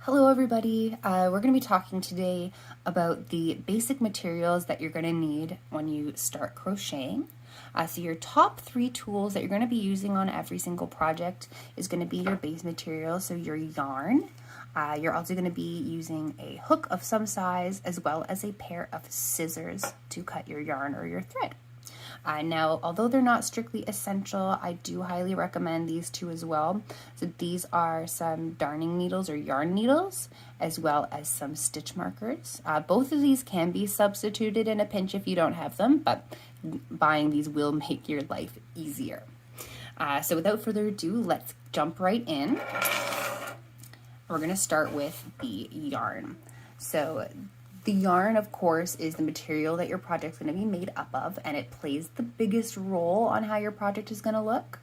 Hello everybody, we're going to be talking today about the basic materials that you're going to need when you start crocheting. So your top 3 tools that you're going to be using on every single project is going to be your base material, so your yarn. You're also going to be using a hook of some size as well as a pair of scissors to cut your yarn or your thread. Now, although they're not strictly essential, I do highly recommend these two as well. So these are some darning needles or yarn needles, as well as some stitch markers. Both of these can be substituted in a pinch if you don't have them, but buying these will make your life easier. So without further ado, let's jump right in. We're going to start with the yarn. So the yarn, of course, is the material that your project's going to be made up of, and it plays the biggest role on how your project is going to look.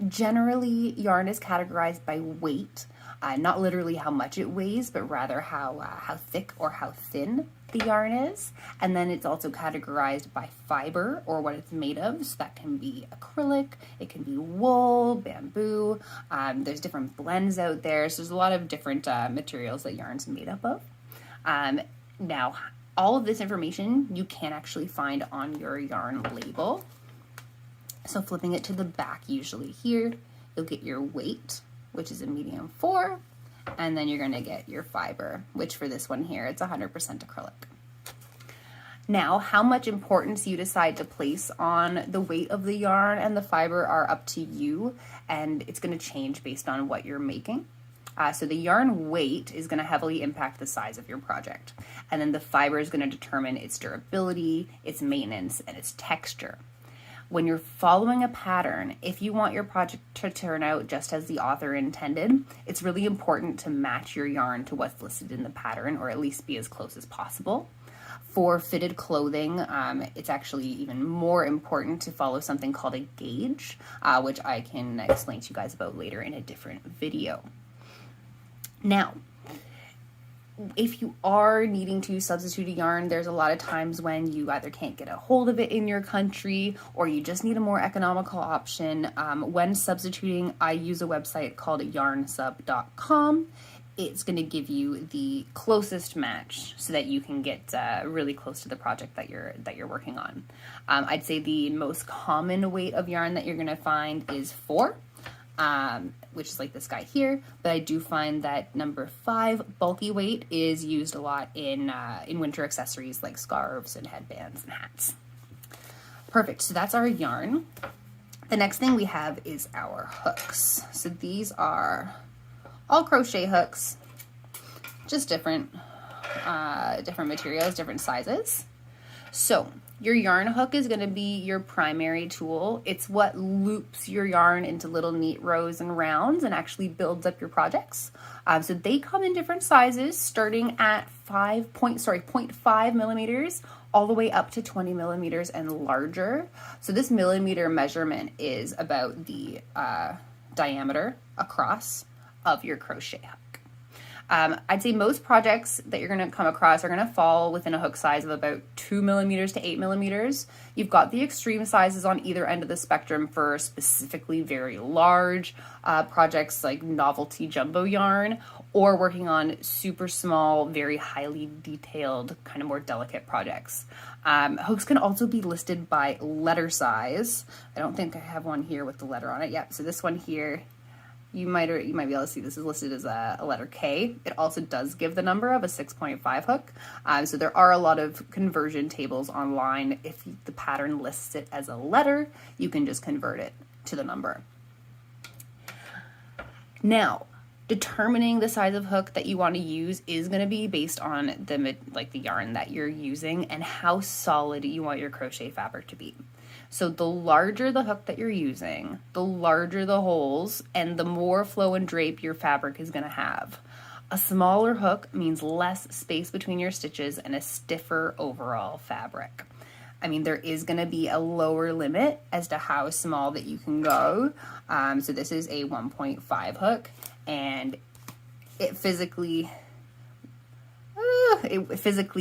Generally, yarn is categorized by weight, not literally how much it weighs, but rather how thick or how thin the yarn is. And then it's also categorized by fiber, or what it's made of. So that can be acrylic, it can be wool, bamboo. There's different blends out there. So there's a lot of different materials that yarn's made up of. Now, all of this information you can actually find on your yarn label. So flipping it to the back, usually here, you'll get your weight, which is a medium 4, and then you're going to get your fiber, which for this one here, it's 100% acrylic. Now, how much importance you decide to place on the weight of the yarn and the fiber are up to you, and it's going to change based on what you're making. So the yarn weight is going to heavily impact the size of your project. And then the fiber is going to determine its durability, its maintenance, and its texture. When you're following a pattern, if you want your project to turn out just as the author intended, it's really important to match your yarn to what's listed in the pattern, or at least be as close as possible. For fitted clothing, it's actually even more important to follow something called a gauge, which I can explain to you guys about later in a different video. Now, if you are needing to substitute a yarn, there's a lot of times when you either can't get a hold of it in your country or you just need a more economical option. When substituting, I use a website called yarnsub.com. It's going to give you the closest match so that you can get really close to the project that you're working on. I'd say the most common weight of yarn that you're going to find is 4. Which is like this guy here, but I do find that number 5, bulky weight, is used a lot in winter accessories like scarves and headbands and hats. Perfect, so that's our yarn. The next thing we have is our hooks. So these are all crochet hooks, just different materials, different sizes. So your yarn hook is going to be your primary tool. It's what loops your yarn into little neat rows and rounds and actually builds up your projects. So they come in different sizes, starting at 0.5 millimeters all the way up to 20 millimeters and larger. So this millimeter measurement is about the diameter across of your crochet hook. I'd say most projects that you're going to come across are going to fall within a hook size of about 2 millimeters to 8 millimeters. You've got the extreme sizes on either end of the spectrum for specifically very large projects like novelty jumbo yarn, or working on super small, very highly detailed, kind of more delicate projects. Hooks can also be listed by letter size. I don't think I have one here with the letter on it yet. So this one here, you might be able to see this is listed as a letter K. It also does give the number of a 6.5 hook. So there are a lot of conversion tables online. If the pattern lists it as a letter, you can just convert it to the number. Now, determining the size of hook that you want to use is going to be based on the yarn that you're using and how solid you want your crochet fabric to be. So the larger the hook that you're using, the larger the holes, and the more flow and drape your fabric is going to have. A smaller hook means less space between your stitches and a stiffer overall fabric. I mean, there is going to be a lower limit as to how small that you can go. So this is a 1.5 hook, and it physically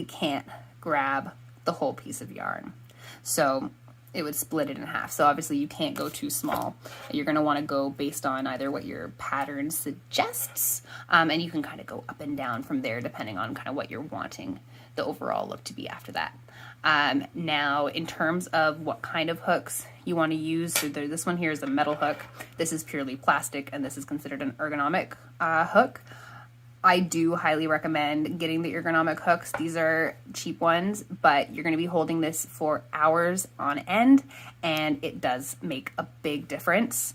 can't grab the whole piece of yarn. So it would split it in half. So obviously you can't go too small. You're going to want to go based on either what your pattern suggests, and you can kind of go up and down from there depending on kind of what you're wanting the overall look to be after that. Now, in terms of what kind of hooks you want to use, so this one here is a metal hook. This is purely plastic, and this is considered an ergonomic hook. I do highly recommend getting the ergonomic hooks. These are cheap ones, but you're going to be holding this for hours on end, and it does make a big difference.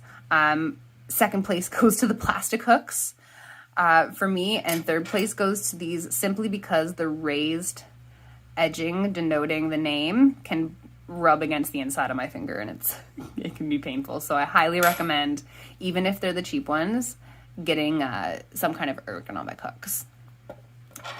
Second place goes to the plastic hooks for me, and third place goes to these simply because the raised edging denoting the name can rub against the inside of my finger, and it can be painful. So I highly recommend, even if they're the cheap ones, getting some kind of ergonomic hooks.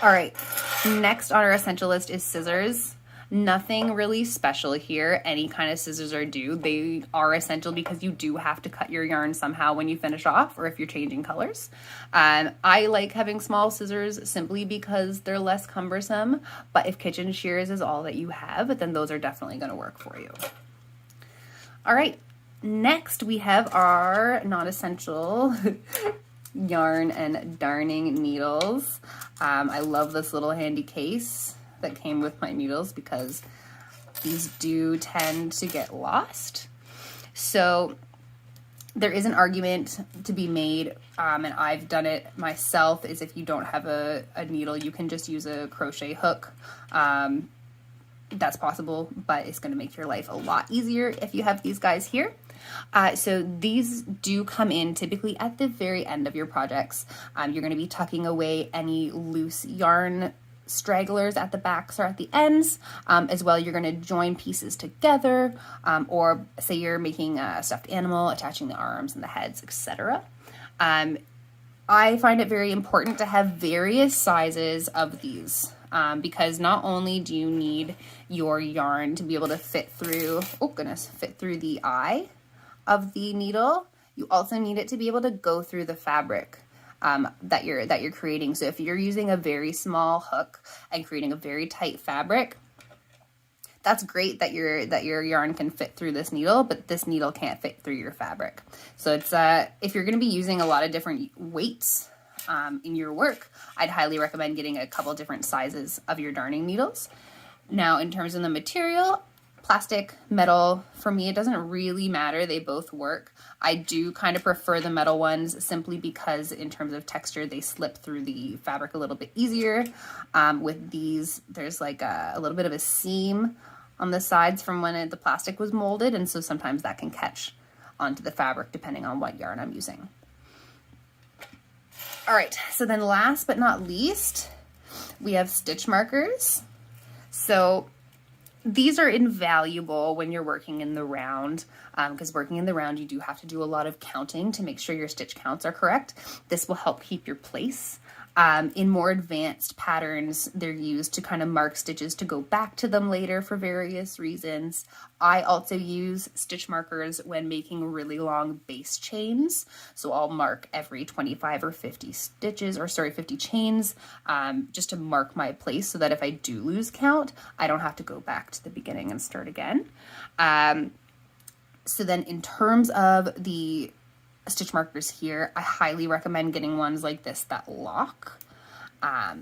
All right, next on our essential list is scissors. Nothing really special here. Any kind of scissors are due. They are essential because you do have to cut your yarn somehow when you finish off, or if you're changing colors. I like having small scissors simply because they're less cumbersome, but if kitchen shears is all that you have, then those are definitely going to work for you. All right, next we have our non-essential yarn and darning needles. I love this little handy case that came with my needles because these do tend to get lost. So there is an argument to be made, and I've done it myself, is if you don't have a needle, you can just use a crochet hook. That's possible, but it's going to make your life a lot easier if you have these guys here. So these do come in typically at the very end of your projects. You're going to be tucking away any loose yarn stragglers at the backs or at the ends. As well, you're going to join pieces together, or say you're making a stuffed animal, attaching the arms and the heads, etc. I find it very important to have various sizes of these, because not only do you need your yarn to be able to fit through, fit through the eye of the needle, you also need it to be able to go through the fabric that you're creating. So if you're using a very small hook and creating a very tight fabric, that's great that your yarn can fit through this needle, but this needle can't fit through your fabric. So it's if you're going to be using a lot of different weights in your work, I'd highly recommend getting a couple different sizes of your darning needles. Now, in terms of the material, plastic, metal, for me, it doesn't really matter. They both work. I do kind of prefer the metal ones simply because in terms of texture, they slip through the fabric a little bit easier. With these, there's like a little bit of a seam on the sides from when the plastic was molded, and so sometimes that can catch onto the fabric depending on what yarn I'm using. All right, so then last but not least, we have stitch markers. So these are invaluable when you're working in the round, because working in the round, you do have to do a lot of counting to make sure your stitch counts are correct. This will help keep your place. In more advanced patterns, they're used to kind of mark stitches to go back to them later for various reasons. I also use stitch markers when making really long base chains. So I'll mark every 25 or 50 stitches, or 50 chains, just to mark my place so that if I do lose count, I don't have to go back to the beginning and start again. So then in terms of the stitch markers here, I highly recommend getting ones like this that lock.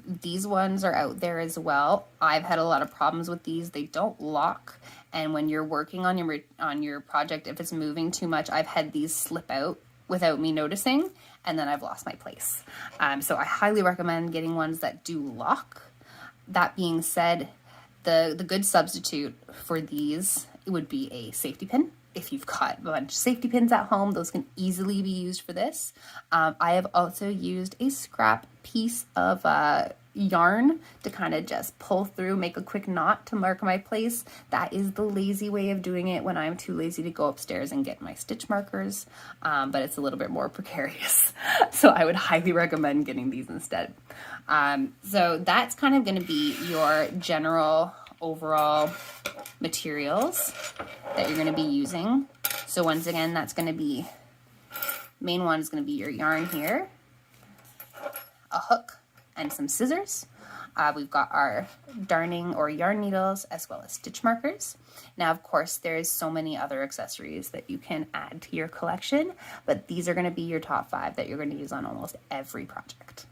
These ones are out there as well. I've had a lot of problems with these. They don't lock, and when you're working on your project, if it's moving too much, I've had these slip out without me noticing, and then I've lost my place. So I highly recommend getting ones that do lock. That being said, the good substitute for these would be a safety pin. If you've got a bunch of safety pins at home, those can easily be used for this. I have also used a scrap piece of yarn to kind of just pull through, make a quick knot to mark my place. That is the lazy way of doing it when I'm too lazy to go upstairs and get my stitch markers, but it's a little bit more precarious. So I would highly recommend getting these instead. So that's kind of going to be your general overall materials that you're going to be using. So once again, that's going to be, main one is going to be your yarn here, a hook, and some scissors. We've got our darning or yarn needles as well as stitch markers. Now, of course, there's so many other accessories that you can add to your collection, but these are going to be your top 5 that you're going to use on almost every project.